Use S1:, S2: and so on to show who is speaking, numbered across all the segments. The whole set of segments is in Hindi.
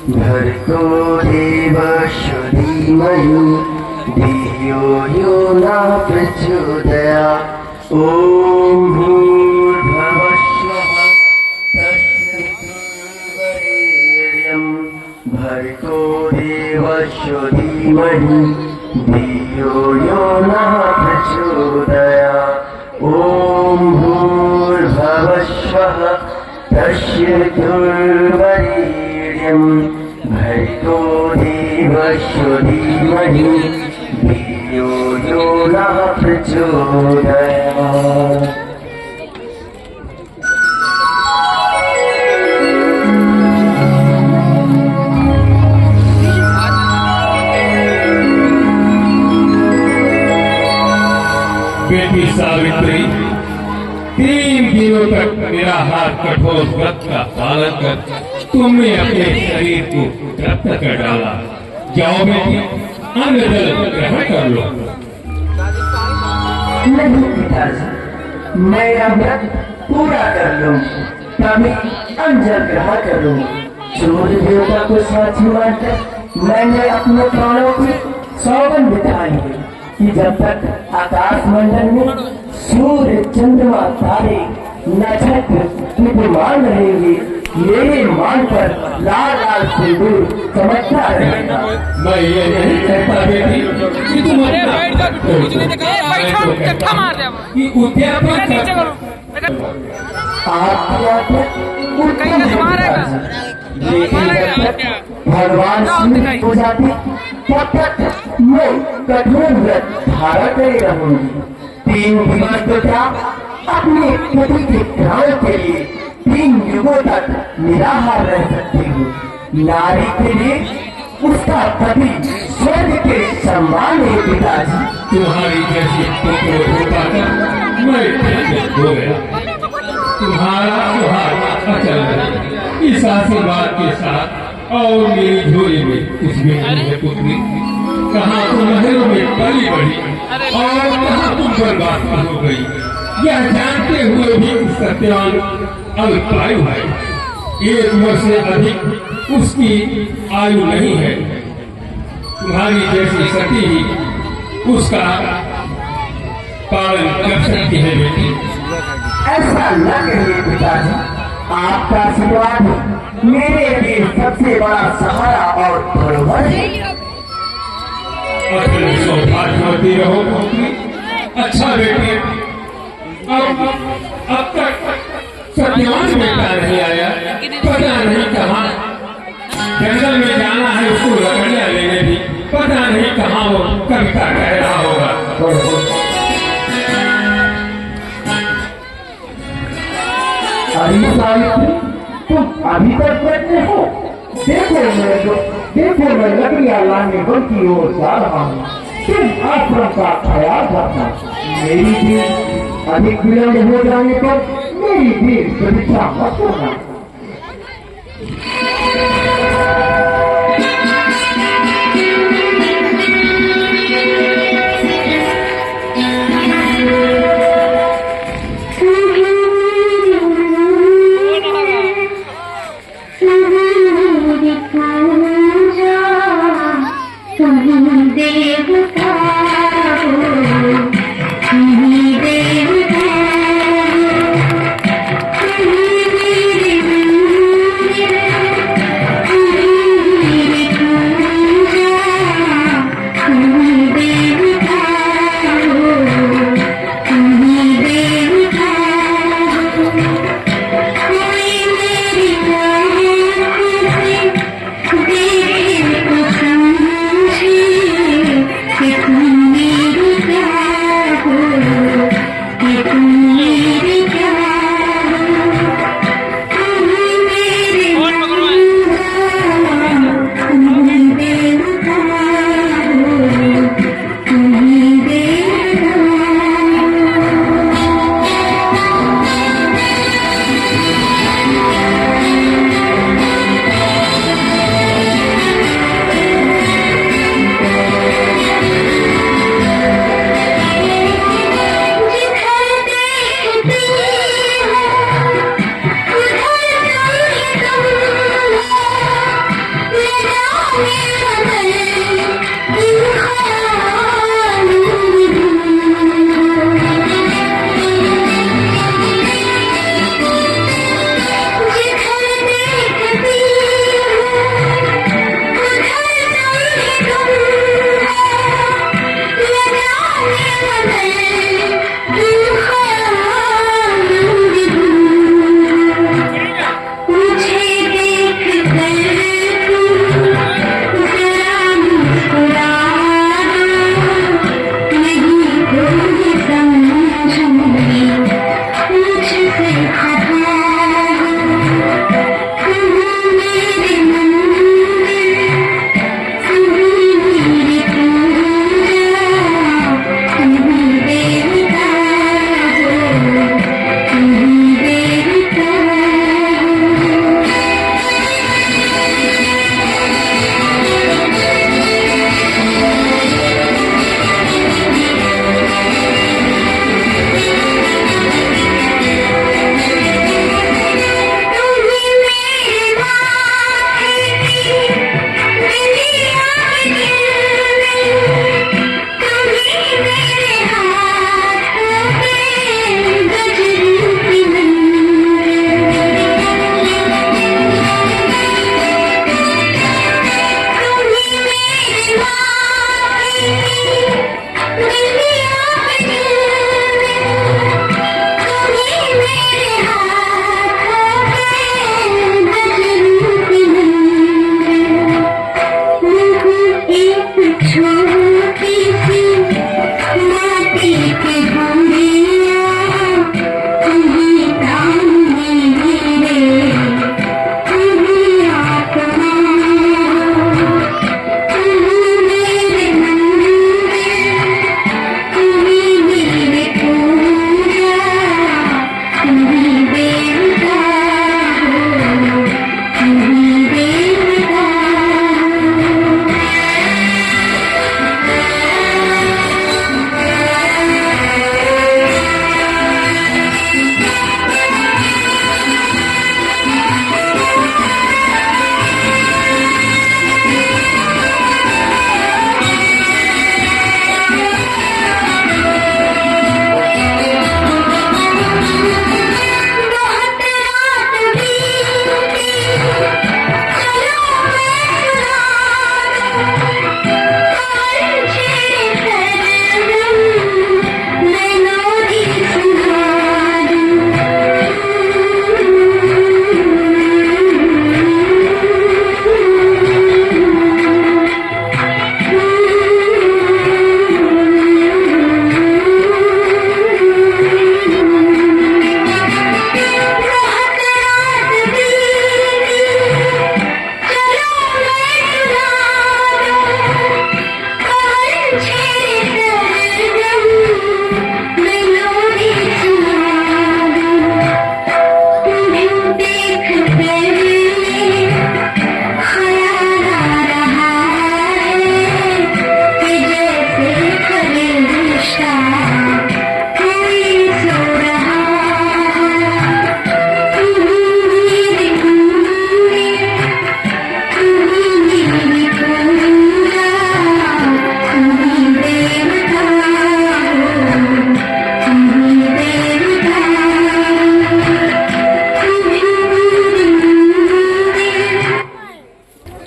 S1: भर्गो देवस्य धीमहि धियो यो न प्रचोदयात्। ॐ भूर्भुवः स्वः तत्सवितुर्वरेण्यं भर्गो देवस्य धीमहि धियो यो न प्रचोदयात्। ॐ भूर्भुवः स्वः तत्सवितुर्वरेण्यं भर्गो देवस्य धीमहि धियो यो न प्रचोदयात्।
S2: बेटी सावित्री, 3 दिनों तक निराहार कठोर व्रत का पालन कर तुमने अपने शरीर को तृप्त कर डाला। जाओ बेटी, अन्न जल ग्रहण कर लो।
S1: नहीं पिताजी, मेरा व्रत पूरा कर लूं, तभी अन्न जल ग्रहण करूं। सूर्य देवता को साक्षी मानकर मैंने अपने प्राणों की सौगंध बिठाई है कि जब तक आकाश मंडल में सूर्य चंद्रमा तारे नक्षत्र विद्यमान रहेंगे, मेरे मान पर लाल लाल सिंदूर चमकता रहेगा।
S2: मैं ये नहीं कहता बेटी कि तुम कि उद्यापन
S1: भगवान शिव की पूजा की तब तक मैं कठोर व्रत धारण करे रहूंगी। 3 दिवस तो क्या, अपने पति के प्राण के लिए 3 युगों तक निराहार रह सकती हूँ। नारी के लिए उसका पति स्वर्ग के सम्मान है पिताजी।
S2: तुम्हारी जैसी पुत्र होता था, मैं हो गया। तुम्हारा सुहाग अचल रहे, इस आशीर्वाद के साथ। और मेरी झोली में कुछ भी नहीं है पुत्री। कहाँ तुम महलों में पली बढ़ी और कहाँ तुम बर्बाद हो गई, यह जानते हुए भी सत्यवान अल्पायु है। 1 वर्ष से अधिक उसकी आयु नहीं है। तुम्हारी जैसी सती ही उसका पालन कर सकती है बेटी।
S1: ऐसा न कहिए पिताजी, आपका आशीर्वाद मेरे लिए सबसे बड़ा सहारा और धरोहर है।
S2: अपने सौभाग्यवती रहो पुत्री। अच्छा बेटी, अब तक सत्यवान बेटा नहीं आया, पता नहीं कहाँ जंगल में जाना है उसको लकड़ियाँ लेने भी, पता नहीं कहाँ वो कविता कह रहा होगा।
S1: तुम अभी तक बैठे हो? देखो मैं लकड़ियाँ लाने वन की ओर जा रहा हूँ। तुम आश्रम का ख्याल रखना। मेरी भी अधिक विलंब हो जाने पर मेरी भी प्रतीक्षा मत करना।
S3: तुमने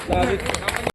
S3: साबित